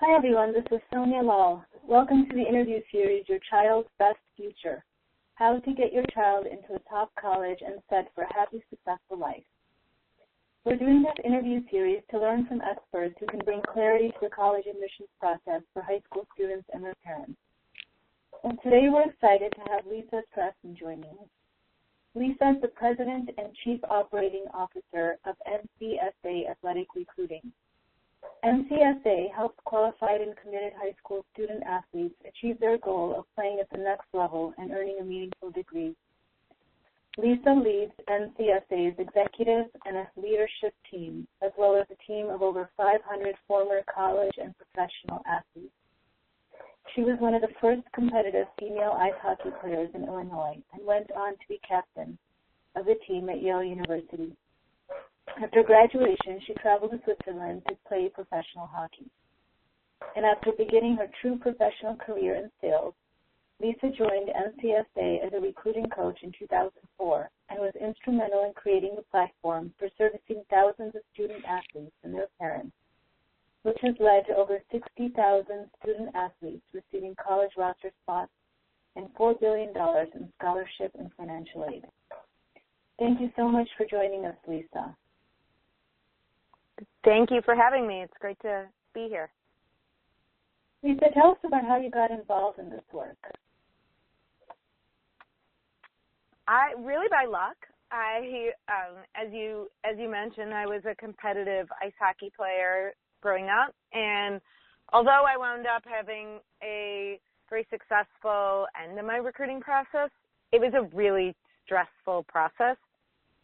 Hi everyone, this is Sonia Lal. Welcome to the interview series, Your Child's Best Future, How to Get Your Child into a Top College and Set for a Happy, Successful Life. We're doing this interview series to learn from experts who can bring clarity to the college admissions process for high school students and their parents. And today we're excited to have Lisa Strassen joining us. Lisa is the President and Chief Operating Officer of NCSA Athletic Recruiting. NCSA helps qualified and committed high school student athletes achieve their goal of playing at the next level and earning a meaningful degree. Lisa leads NCSA's executive and leadership team, as well as a team of over 500 former college and professional athletes. She was one of the first competitive female ice hockey players in Illinois and went on to be captain of the team at Yale University. After graduation, she traveled to Switzerland to play professional hockey. And after beginning her true professional career in sales, Lisa joined NCSA as a recruiting coach in 2004 and was instrumental in creating the platform for servicing thousands of student athletes and their parents, which has led to over 60,000 student athletes receiving college roster spots and $4 billion in scholarship and financial aid. Thank you so much for joining us, Lisa. Thank you for having me. It's great to be here. Lisa, tell us about how you got involved in this work. Really by luck. As you mentioned, I was a competitive ice hockey player growing up, and although I wound up having a very successful end to my recruiting process, it was a really stressful process.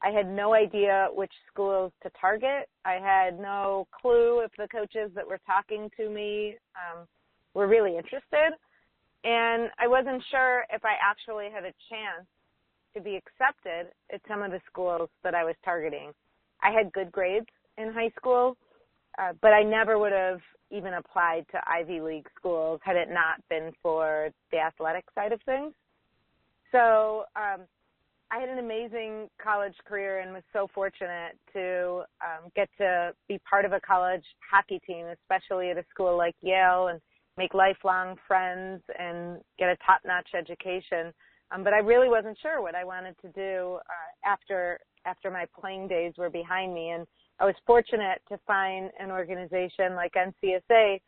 I had no idea which schools to target. I had no clue if the coaches that were talking to me were really interested. And I wasn't sure if I actually had a chance to be accepted at some of the schools that I was targeting. I had good grades in high school, but I never would have even applied to Ivy League schools had it not been for the athletic side of things. So I had an amazing college career and was so fortunate to get to be part of a college hockey team, especially at a school like Yale, and make lifelong friends and get a top-notch education. But I really wasn't sure what I wanted to do after my playing days were behind me. And I was fortunate to find an organization like NCSA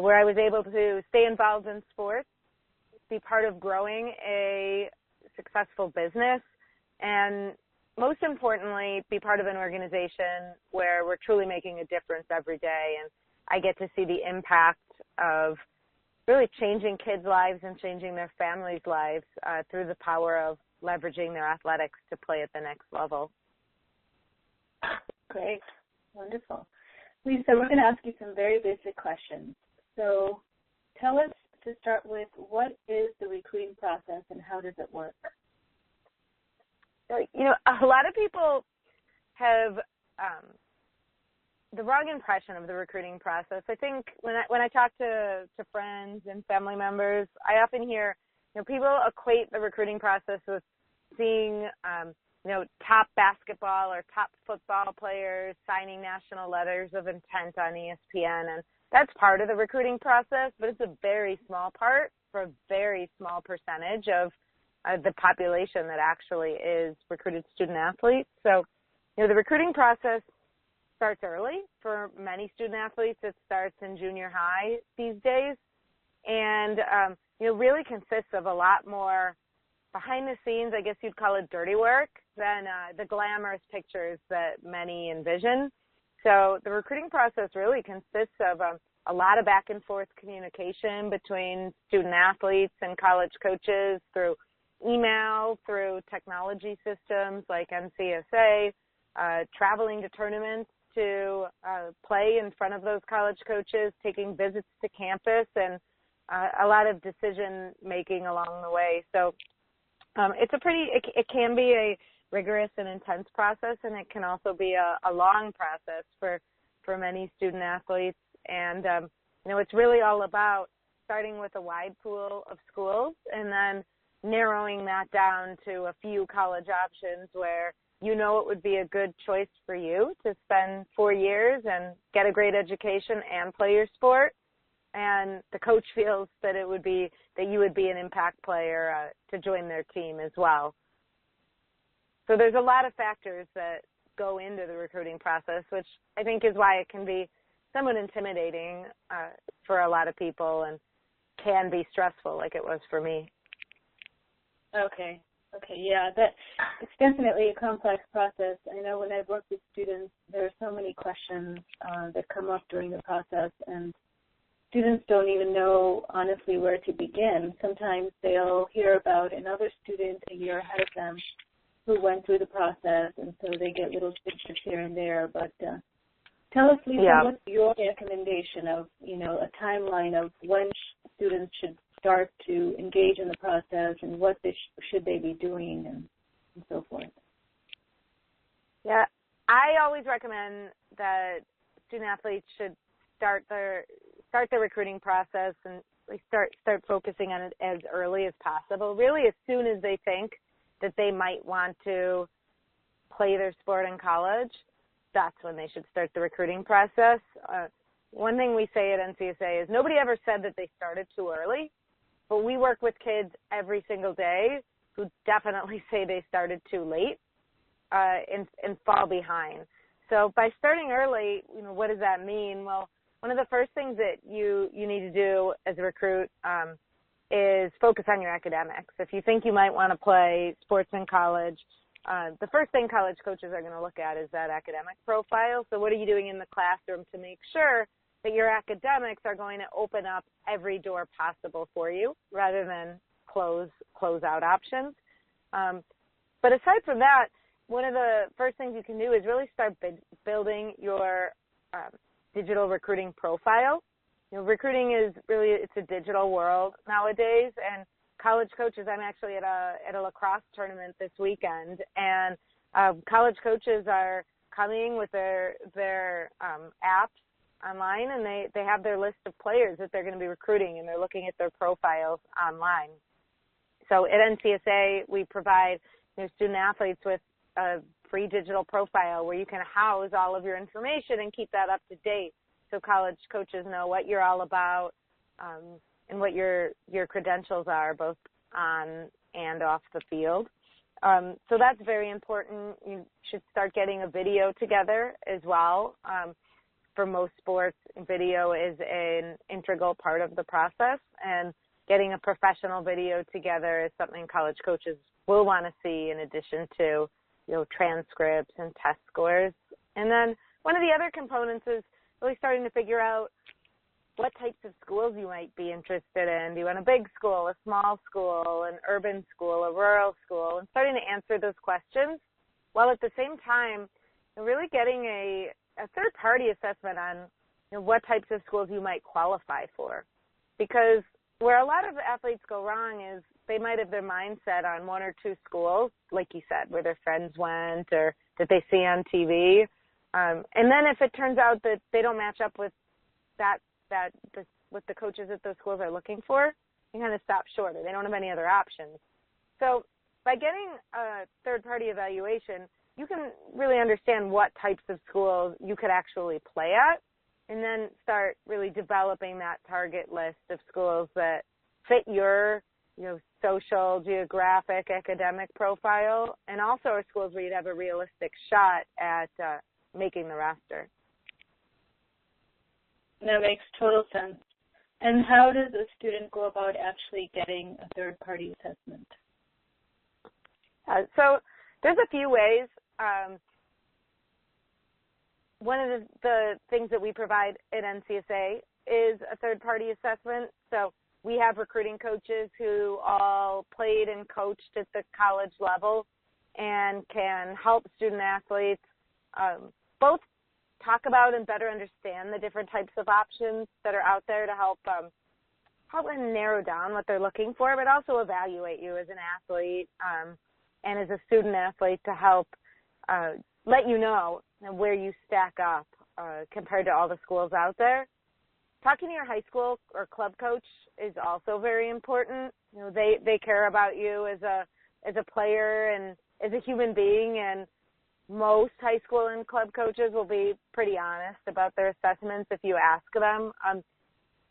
where I was able to stay involved in sports, be part of growing a successful business, and most importantly, be part of an organization where we're truly making a difference every day. And I get to see the impact of really changing kids' lives and changing their families' lives through the power of leveraging their athletics to play at the next level. Great. Wonderful. Lisa, we're going to ask you some very basic questions. So tell us, to start with, what is the recruiting process and how does it work? You know, a lot of people have the wrong impression of the recruiting process. I think when I talk to friends and family members, I often hear, people equate the recruiting process with seeing, top basketball or top football players signing national letters of intent on ESPN, and that's part of the recruiting process, but it's a very small part for a very small percentage of the population that actually is recruited student athletes. So, the recruiting process starts early. For many student athletes, it starts in junior high these days, and really consists of a lot more behind the scenes, I guess you'd call it dirty work, than the glamorous pictures that many envision. So the recruiting process really consists of a lot of back and forth communication between student athletes and college coaches through email, through technology systems like NCSA, traveling to tournaments to play in front of those college coaches, taking visits to campus, and a lot of decision making along the way. So it can be a rigorous and intense process, and it can also be a long process for many student athletes. And it's really all about starting with a wide pool of schools and then narrowing that down to a few college options where it would be a good choice for you to spend 4 years and get a great education and play your sport. and the coach feels that you would be an impact player to join their team as well. So there's a lot of factors that go into the recruiting process, which I think is why it can be somewhat intimidating for a lot of people and can be stressful, like it was for me. Okay, yeah, it's definitely a complex process. I know when I've worked with students, there are so many questions that come up during the process, and students don't even know, honestly, where to begin. Sometimes they'll hear about another student a year ahead of them who went through the process, and so they get little tidbits here and there. But tell us, Lisa, what's your recommendation of, a timeline of when students should start to engage in the process, and what should they be doing, and so forth? Yeah, I always recommend that student athletes should start their recruiting process and start focusing on it as early as possible, really as soon as they think that they might want to play their sport in college. That's when they should start the recruiting process. One thing we say at NCSA is nobody ever said that they started too early, but we work with kids every single day who definitely say they started too late and fall behind. So by starting early, what does that mean? Well, one of the first things that you need to do as a recruit is focus on your academics. If you think you might want to play sports in college, the first thing college coaches are going to look at is that academic profile. So what are you doing in the classroom to make sure that your academics are going to open up every door possible for you rather than close out options? But aside from that, one of the first things you can do is really start building your digital recruiting profile. Recruiting is really, it's a digital world nowadays, and college coaches, I'm actually at a lacrosse tournament this weekend, and college coaches are coming with their apps online, and they have their list of players that they're going to be recruiting, and they're looking at their profiles online. So at NCSA, we provide student athletes with a free digital profile where you can house all of your information and keep that up to date, so college coaches know what you're all about and what your credentials are, both on and off the field. So that's very important. You should start getting a video together as well. For most sports, video is an integral part of the process, and getting a professional video together is something college coaches will want to see in addition to transcripts and test scores. And then one of the other components is really starting to figure out what types of schools you might be interested in. Do you want a big school, a small school, an urban school, a rural school? And starting to answer those questions while at the same time really getting a third-party assessment on what types of schools you might qualify for. Because where a lot of athletes go wrong is they might have their mind set on one or two schools, like you said, where their friends went or that they see on TV. And then if it turns out that they don't match up with what the coaches at those schools are looking for, you kind of stop short, or they don't have any other options. So by getting a third-party evaluation, you can really understand what types of schools you could actually play at, and then start really developing that target list of schools that fit your social, geographic, academic profile, and also are schools where you'd have a realistic shot at making the roster. That makes total sense. And how does a student go about actually getting a third-party assessment? So there's a few ways. One of the things that we provide at NCSA is a third-party assessment. So we have recruiting coaches who all played and coached at the college level and can help student athletes both talk about and better understand the different types of options that are out there to help them narrow down what they're looking for, but also evaluate you as an athlete and as a student athlete to help let you know where you stack up compared to all the schools out there. Talking to your high school or club coach is also very important. They care about you as a player and as a human being, and most high school and club coaches will be pretty honest about their assessments if you ask them.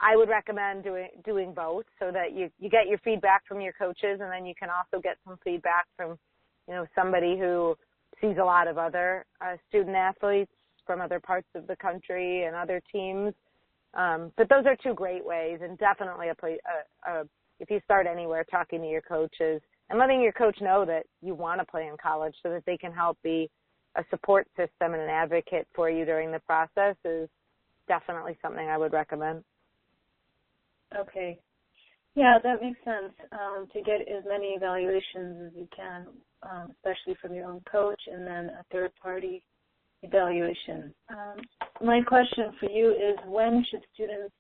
I would recommend doing both so that you get your feedback from your coaches, and then you can also get some feedback from, somebody who sees a lot of other student athletes from other parts of the country and other teams. But those are two great ways, and definitely if you start anywhere, talking to your coaches and letting your coach know that you want to play in college so that they can help be a support system and an advocate for you during the process is definitely something I would recommend. Okay. Yeah, that makes sense, to get as many evaluations as you can, especially from your own coach and then a third-party evaluation. My question for you is, when should students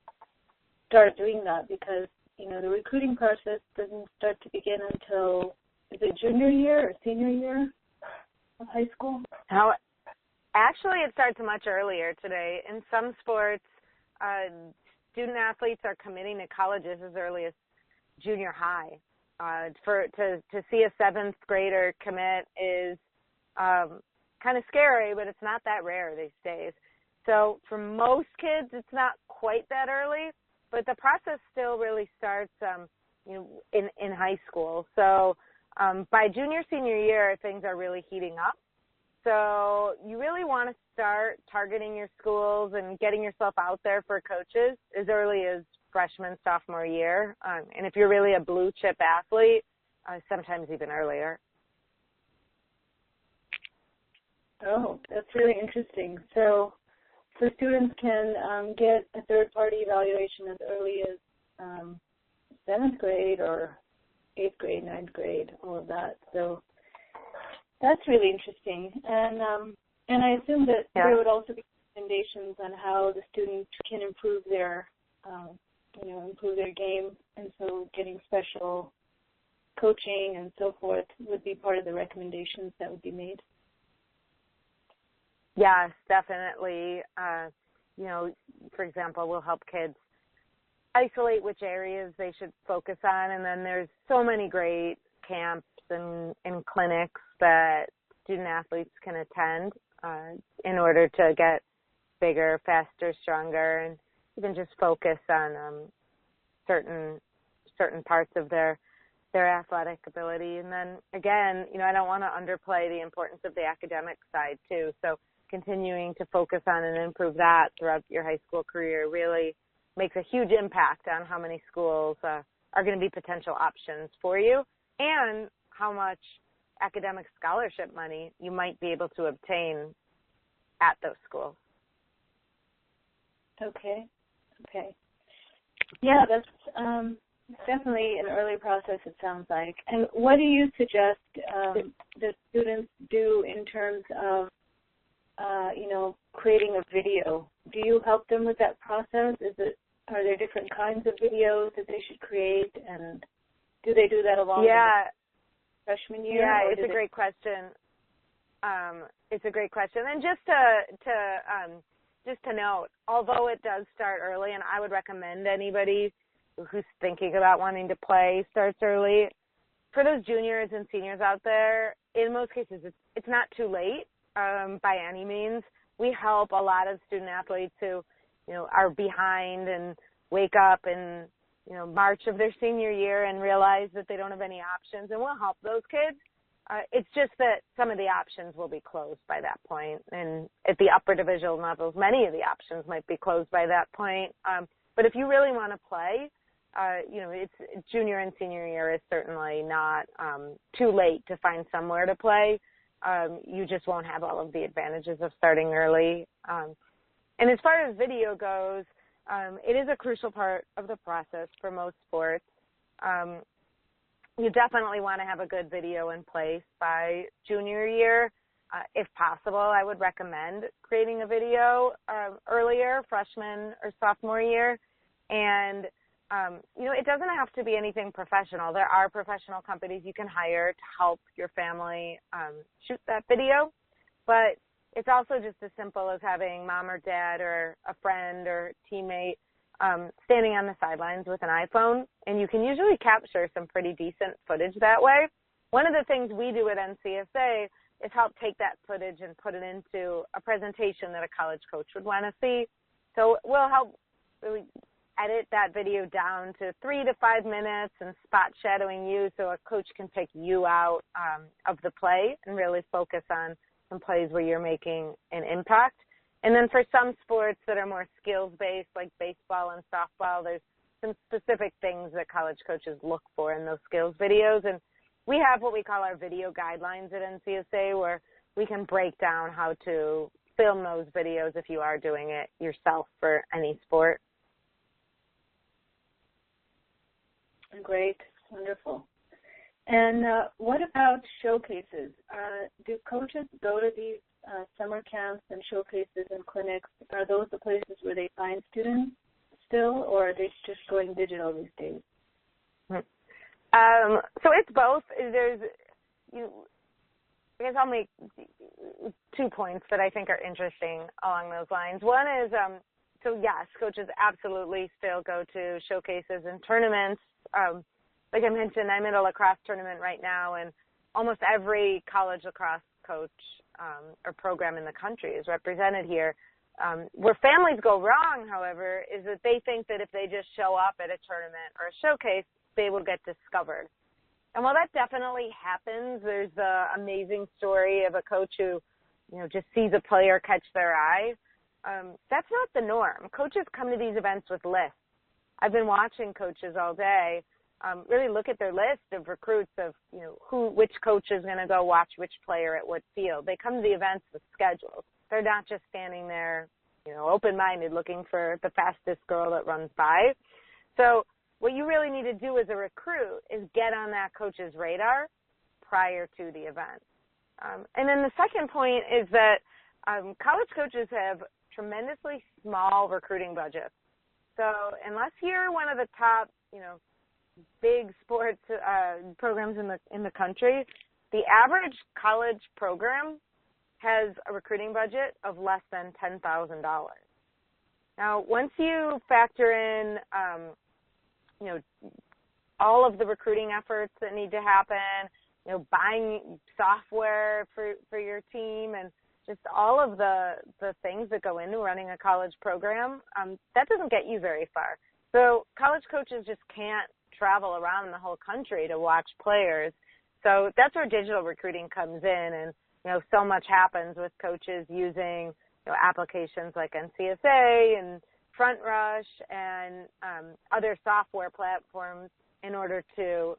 start doing that? Because, the recruiting process doesn't start to begin until, is it junior year or senior year of high school? Actually, it starts much earlier today. In some sports, student athletes are committing to colleges as early as junior high. To see a seventh grader commit is kind of scary, but it's not that rare these days. So for most kids, it's not quite that early, but the process still really starts, in high school. So by junior, senior year, things are really heating up. So you really want to start targeting your schools and getting yourself out there for coaches as early as freshman, sophomore year. And if you're really a blue chip athlete, sometimes even earlier. Oh, that's really interesting. So students can get a third-party evaluation as early as 7th grade or 8th grade, 9th grade, all of that. So that's really interesting. And I assume that there would also be recommendations on how the student can improve their game, and so getting special coaching and so forth would be part of the recommendations that would be made. Yes, definitely. For example, we'll help kids isolate which areas they should focus on, and then there's so many great camps and clinics that student athletes can attend in order to get bigger, faster, stronger, and even just focus on certain parts of their athletic ability. And then again, I don't want to underplay the importance of the academic side too. So continuing to focus on and improve that throughout your high school career really makes a huge impact on how many schools are going to be potential options for you and how much academic scholarship money you might be able to obtain at those schools. Okay. Yeah, that's definitely an early process, it sounds like. And what do you suggest that students do in terms of, creating a video? Do you help them with that process? Are there different kinds of videos that they should create, and do they do that along with freshman year? Yeah, it's a great question. It's a great question. And just to note, although it does start early, and I would recommend anybody who's thinking about wanting to play starts early, for those juniors and seniors out there, in most cases, it's not too late by any means. We help a lot of student athletes who, are behind and wake up in, March of their senior year and realize that they don't have any options, and we'll help those kids. It's just that some of the options will be closed by that point, and at the upper division levels, many of the options might be closed by that point. But if you really want to play, it's junior and senior year is certainly not too late to find somewhere to play. You just won't have all of the advantages of starting early. And as far as video goes, it is a crucial part of the process for most sports. You definitely want to have a good video in place by junior year. If possible, I would recommend creating a video earlier, freshman or sophomore year. And, it doesn't have to be anything professional. There are professional companies you can hire to help your family shoot that video. But it's also just as simple as having mom or dad or a friend or teammate standing on the sidelines with an iPhone, and you can usually capture some pretty decent footage that way. One of the things we do at NCSA is help take that footage and put it into a presentation that a college coach would want to see. So we'll help really edit that video down to 3 to 5 minutes and spot shadowing you so a coach can take you out of the play and really focus on some plays where you're making an impact. And then for some sports that are more skills-based, like baseball and softball, there's some specific things that college coaches look for in those skills videos. And we have what we call our video guidelines at NCSA, where we can break down how to film those videos if you are doing it yourself for any sport. Great. Wonderful. And what about showcases? Do coaches go to these summer camps and showcases and clinics? Are those the places where they find students still, or are they just going digital these days? So it's both. I guess I'll make 2 points that I think are interesting along those lines. One is, so yes, coaches absolutely still go to showcases and tournaments. Like I mentioned, I'm in a lacrosse tournament right now, and almost every college lacrosse coach or program in the country is represented here. Where families go wrong, however, is that they think that if they just show up at a tournament or a showcase, they will get discovered. And while that definitely happens, there's the amazing story of a coach who, just sees a player catch their eye. That's not the norm. Coaches come to these events with lists. I've been watching coaches all day really look at their list of recruits of, which coach is going to go watch which player at what field. They come to the events with schedules. They're not just standing there, open-minded looking for the fastest girl that runs by. So what you really need to do as a recruit is get on that coach's radar prior to the event. And then the second point is that college coaches have tremendously small recruiting budgets. So unless you're one of the top, big sports programs in the country, the average college program has a recruiting budget of less than $10,000. Now, once you factor in, all of the recruiting efforts that need to happen, buying software for your team, and just all of the things that go into running a college program, that doesn't get you very far. So college coaches just can't travel around the whole country to watch players. So that's where digital recruiting comes in, and so much happens with coaches using applications like NCSA and Front Rush and other software platforms in order to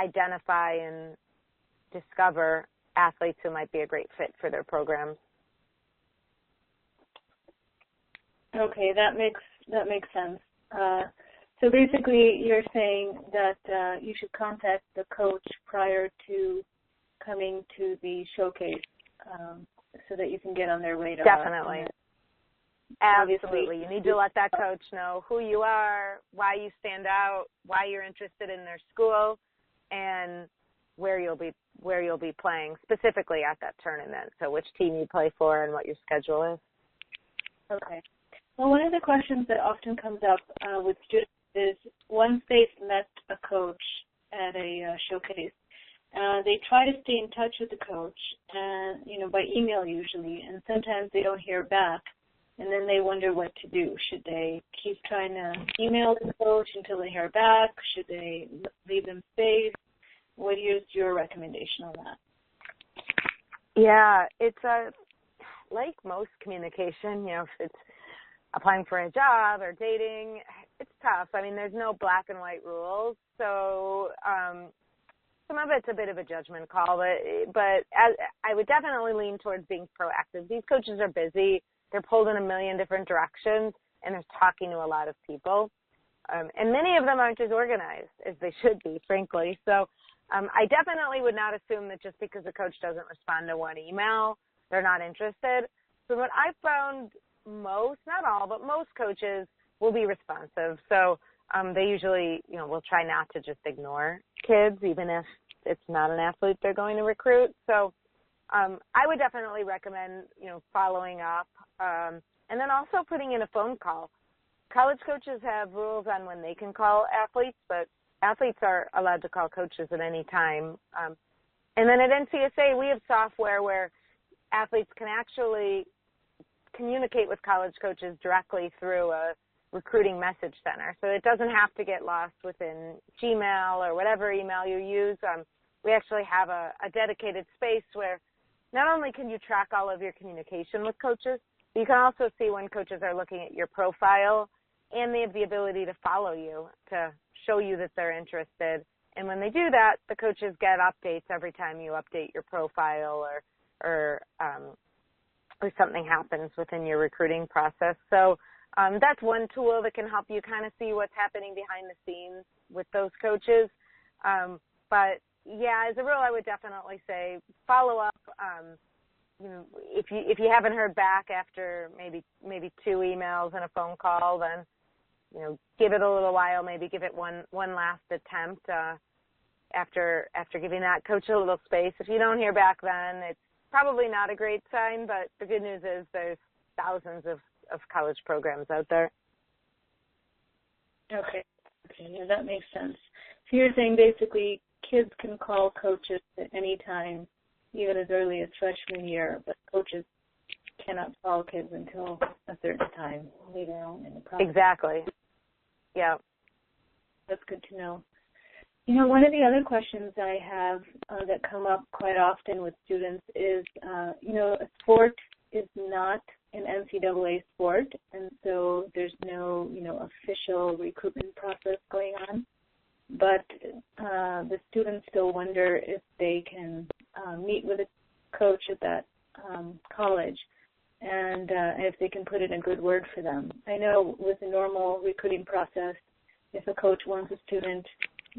identify and discover athletes who might be a great fit for their programs. Okay, that makes sense. So basically, you're saying that you should contact the coach prior to coming to the showcase so that you can get on their radar. Definitely. Absolutely. You need to let that coach know who you are, why you stand out, why you're interested in their school, and where you'll be playing specifically at that tournament. So which team you play for and what your schedule is. Okay. Well, one of the questions that often comes up with students is once they've met a coach at a showcase, they try to stay in touch with the coach, and by email usually, and sometimes they don't hear back, and then they wonder what to do. Should they keep trying to email the coach until they hear back? Should they leave them space? What is your recommendation on that? Yeah, it's like most communication, if it's applying for a job or dating, it's tough. I mean, there's no black and white rules, so some of it's a bit of a judgment call, but I would definitely lean towards being proactive. These coaches are busy. They're pulled in a million different directions, and they're talking to a lot of people. And many of them aren't as organized as they should be, frankly. So I definitely would not assume that just because a coach doesn't respond to one email, they're not interested. So what I've found most, not all, but most coaches will be responsive. So they usually, will try not to just ignore kids, even if it's not an athlete they're going to recruit. So I would definitely recommend, following up and then also putting in a phone call. College coaches have rules on when they can call athletes, but athletes are allowed to call coaches at any time. And then at NCSA, we have software where athletes can actually communicate with college coaches directly through a recruiting message center. So it doesn't have to get lost within Gmail or whatever email you use. We actually have a dedicated space where not only can you track all of your communication with coaches, but you can also see when coaches are looking at your profile, and they have the ability to follow you to show you that they're interested. And when they do that, the coaches get updates every time you update your profile or something happens within your recruiting process. So that's one tool that can help you kind of see what's happening behind the scenes with those coaches. But yeah, as a rule, I would definitely say follow up. If you haven't heard back after maybe 2 emails and a phone call, then give it a little while. Maybe give it one last attempt after giving that coach a little space. If you don't hear back, then it's probably not a great sign. But the good news is there's thousands of college programs out there. Okay, yeah, that makes sense. So you're saying basically kids can call coaches at any time, even as early as freshman year, but coaches cannot call kids until a certain time later on in the process. Exactly. Yeah. That's good to know. One of the other questions I have that come up quite often with students is, a sport is not an NCAA sport, and so there's no, official recruitment process going on. But the students still wonder if they can meet with a coach at that college and if they can put in a good word for them. I know with the normal recruiting process, if a coach wants a student,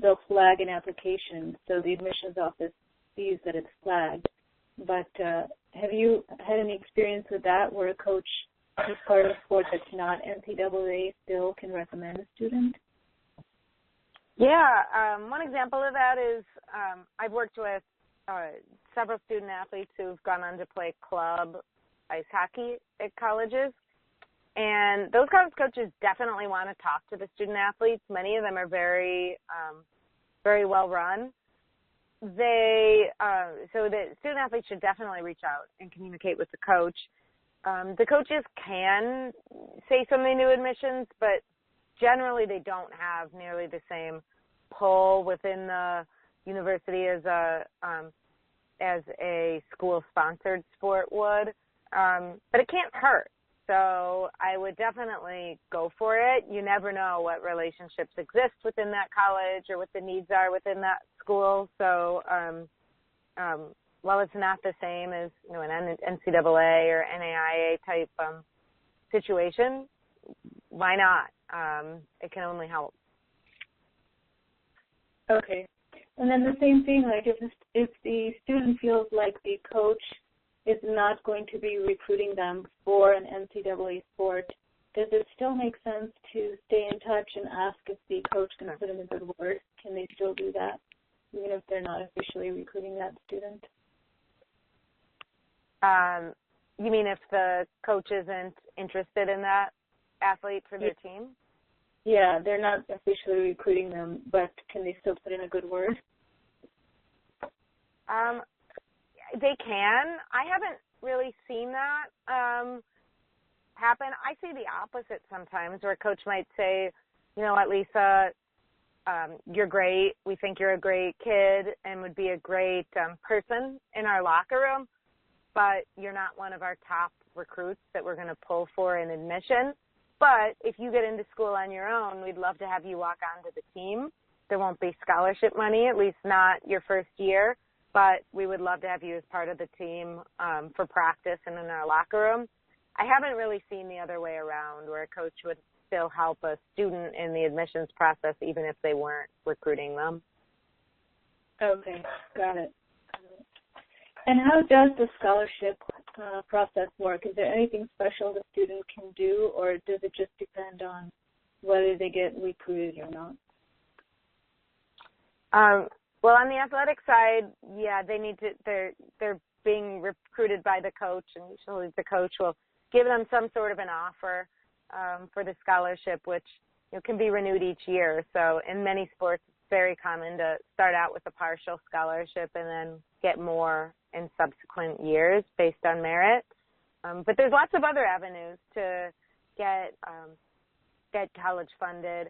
they'll flag an application so the admissions office sees that it's flagged. But have you had any experience with that where a coach who's part of a sport that's not NCAA still can recommend a student? Yeah, one example of that is I've worked with several student athletes who've gone on to play club ice hockey at colleges, and those college coaches definitely want to talk to the student athletes. Many of them are very, very well run. So the student athletes should definitely reach out and communicate with the coach. The coaches can say something to admissions, but generally they don't have nearly the same pull within the university as a school-sponsored sport would. But it can't hurt. So I would definitely go for it. You never know what relationships exist within that college or what the needs are within that school. So while it's not the same as an NCAA or NAIA type situation, why not? It can only help. Okay. And then the same thing, like if the student feels like the coach is not going to be recruiting them for an NCAA sport, does it still make sense to stay in touch and ask if the coach can put in a good word? Can they still do that, even if they're not officially recruiting that student? You mean if the coach isn't interested in that athlete for their team? Yeah, they're not officially recruiting them, but can they still put in a good word? They can. I haven't really seen that happen. I see the opposite sometimes, where a coach might say, what, Lisa, you're great. We think you're a great kid and would be a great person in our locker room, but you're not one of our top recruits that we're going to pull for in admission. But if you get into school on your own, we'd love to have you walk onto the team. There won't be scholarship money, at least not your first year, but we would love to have you as part of the team for practice and in our locker room. I haven't really seen the other way around, where a coach would still help a student in the admissions process even if they weren't recruiting them. Okay, got it. And how does the scholarship process work? Is there anything special the student can do, or does it just depend on whether they get recruited or not? Well, on the athletic side, yeah, they're being recruited by the coach, and usually the coach will give them some sort of an offer for the scholarship, which can be renewed each year. So in many sports, it's very common to start out with a partial scholarship and then get more in subsequent years based on merit. But there's lots of other avenues to get get college funded.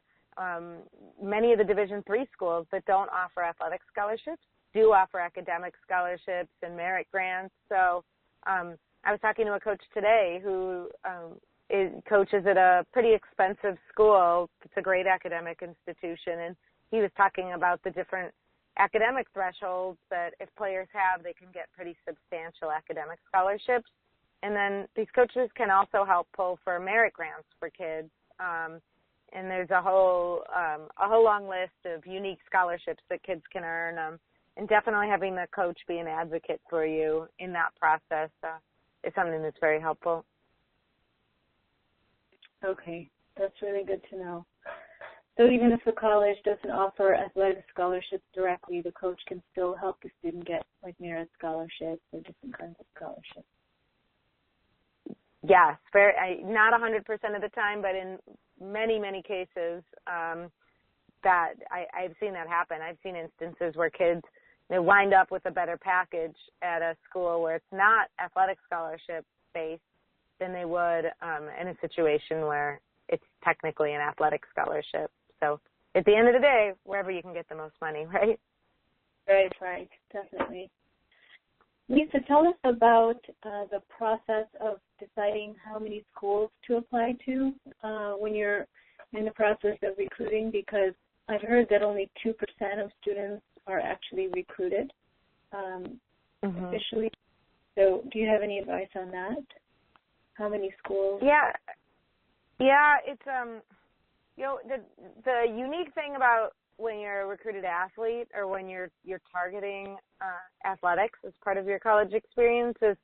Many of the Division III schools that don't offer athletic scholarships do offer academic scholarships and merit grants. So I was talking to a coach today who coaches at a pretty expensive school. It's a great academic institution, and he was talking about the different academic thresholds that if players have, they can get pretty substantial academic scholarships. And then these coaches can also help pull for merit grants for kids. And there's a whole long list of unique scholarships that kids can earn. And definitely having the coach be an advocate for you in that process is something that's very helpful. Okay, that's really good to know. So even if the college doesn't offer athletic scholarships directly, the coach can still help the student get like merit scholarships or different kinds of scholarships. Yes, not 100% of the time, but in many, many cases that I've seen that happen. I've seen instances where kids wind up with a better package at a school where it's not athletic scholarship based than they would in a situation where it's technically an athletic scholarship. So at the end of the day, wherever you can get the most money, right? Right, definitely. Lisa, tell us about the process of deciding how many schools to apply to when you're in the process of recruiting, because I've heard that only 2% of students are actually recruited officially. So do you have any advice on that? How many schools? Yeah, it's the unique thing about when you're a recruited athlete or when you're targeting athletics as part of your college experience is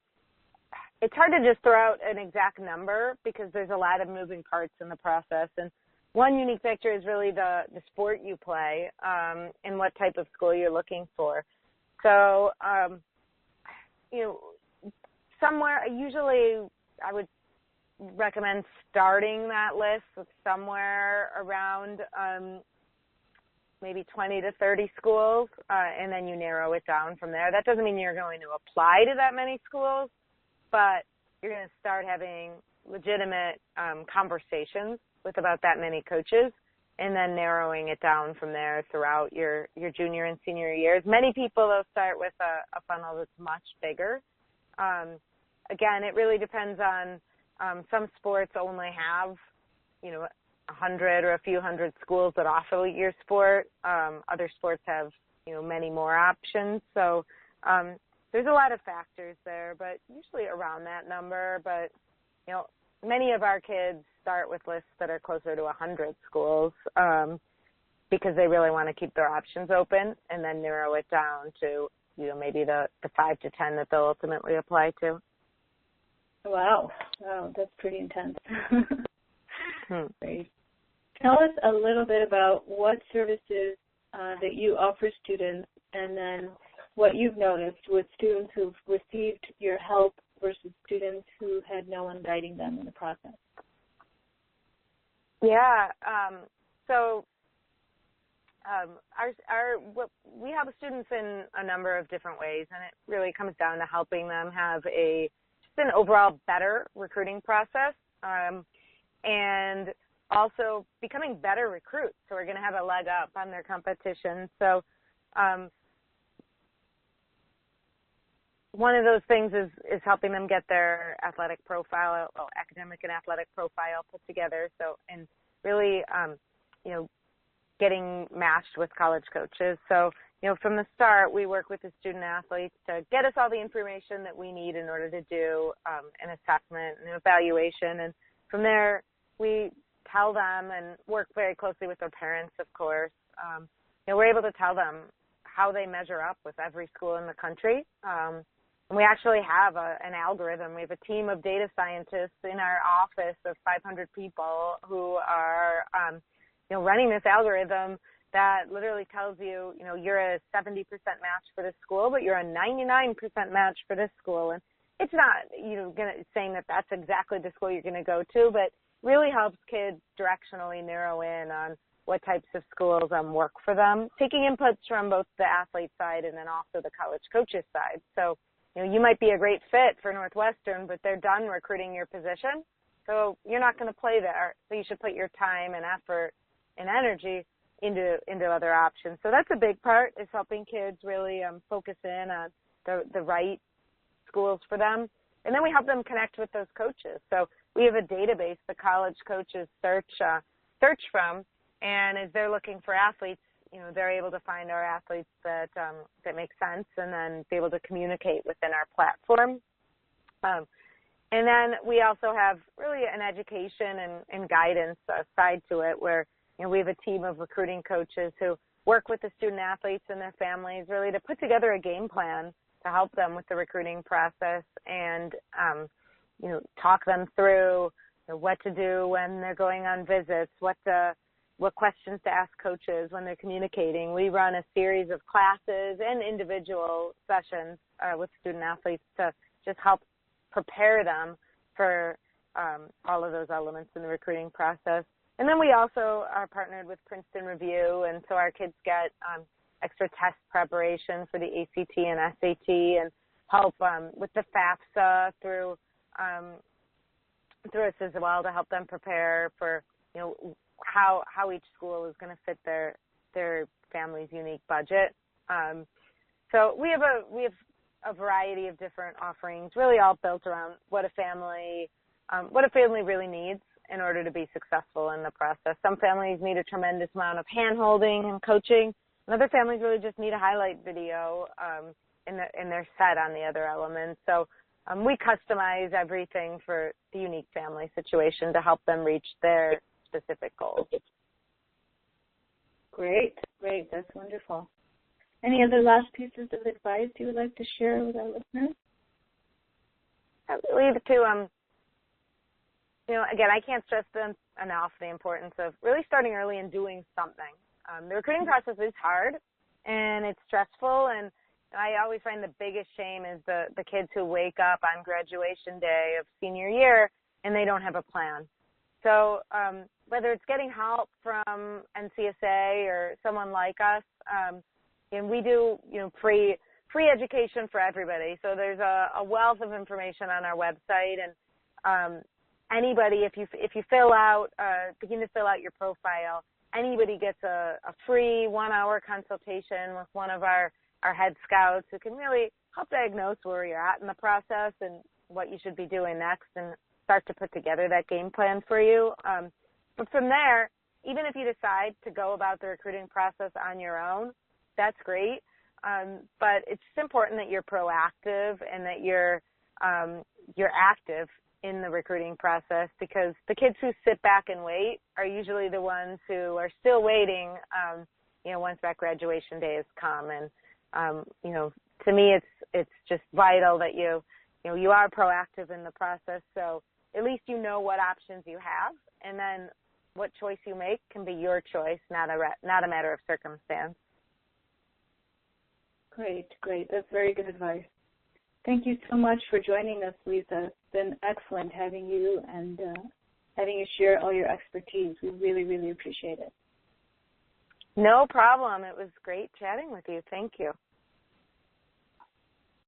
it's hard to just throw out an exact number because there's a lot of moving parts in the process. And one unique factor is really the sport you play and what type of school you're looking for. So, somewhere usually I would recommend starting that list with somewhere around maybe 20 to 30 schools, and then you narrow it down from there. That doesn't mean you're going to apply to that many schools, but you're going to start having legitimate conversations with about that many coaches, and then narrowing it down from there throughout your junior and senior years. Many people, they'll start with a funnel that's much bigger. Again, it really depends on some sports only have, 100 or a few hundred schools that offer your sport. Other sports have, many more options. So there's a lot of factors there, but usually around that number. But, many of our kids start with lists that are closer to 100 schools because they really want to keep their options open and then narrow it down to, maybe the 5 to 10 that they'll ultimately apply to. Wow, that's pretty intense. Great. Tell us a little bit about what services that you offer students, and then what you've noticed with students who've received your help versus students who had no one guiding them in the process. Yeah. We help students in a number of different ways, and it really comes down to helping them have an overall better recruiting process, and also becoming better recruits. So we're going to have a leg up on their competition. So one of those things is helping them get their athletic profile, academic and athletic profile put together. So, and really, getting matched with college coaches. So, from the start, we work with the student athletes to get us all the information that we need in order to do an assessment and an evaluation. And from there, we tell them and work very closely with their parents, of course. We're able to tell them how they measure up with every school in the country. And we actually have an algorithm. We have a team of data scientists in our office of 500 people who are, running this algorithm that literally tells you, you're a 70% match for this school, but you're a 99% match for this school. And it's not, saying that that's exactly the school you're going to go to, but really helps kids directionally narrow in on what types of schools work for them, taking inputs from both the athlete side and then also the college coaches side. So, you might be a great fit for Northwestern, but they're done recruiting your position. So you're not going to play there. So you should put your time and effort and energy into other options. So that's a big part, is helping kids really focus in on the right schools for them. And then we help them connect with those coaches. So we have a database the college coaches search from, and as they're looking for athletes, they're able to find our athletes that make sense, and then be able to communicate within our platform. And then we also have really an education and guidance side to it, where we have a team of recruiting coaches who work with the student athletes and their families really to put together a game plan to help them with the recruiting process, and talk them through what to do when they're going on visits, what questions to ask coaches when they're communicating. We run a series of classes and individual sessions with student athletes to just help prepare them for all of those elements in the recruiting process. And then we also are partnered with Princeton Review, and so our kids get extra test preparation for the ACT and SAT, and help with the FAFSA through us as well, to help them prepare for how each school is going to fit their family's unique budget. So we have a variety of different offerings, really all built around what a family really needs in order to be successful in the process. Some families need a tremendous amount of hand-holding and coaching, and other families really just need a highlight video in their set on the other elements. So we customize everything for the unique family situation to help them reach their specific goals. Great. That's wonderful. Any other last pieces of advice you would like to share with our listeners? I really to again, I can't stress enough the importance of really starting early and doing something. The recruiting process is hard and it's stressful, and I always find the biggest shame is the kids who wake up on graduation day of senior year and they don't have a plan. So whether it's getting help from NCSA or someone like us, and we do free education for everybody. So there's a wealth of information on our website, and anybody, if you begin to fill out your profile, anybody gets a free 1-hour consultation with one of our head scouts who can really help diagnose where you're at in the process and what you should be doing next, and start to put together that game plan for you. But from there, even if you decide to go about the recruiting process on your own, that's great. But it's just important that you're proactive and that you're active in the recruiting process, because the kids who sit back and wait are usually the ones who are still waiting, once that graduation day has come. And, to me, it's just vital that you are proactive in the process. So at least you know what options you have, and then what choice you make can be your choice, not a matter of circumstance. Great. That's very good advice. Thank you so much for joining us, Lisa. It's been excellent having you and having you share all your expertise. We really, really appreciate it. No problem. It was great chatting with you. Thank you.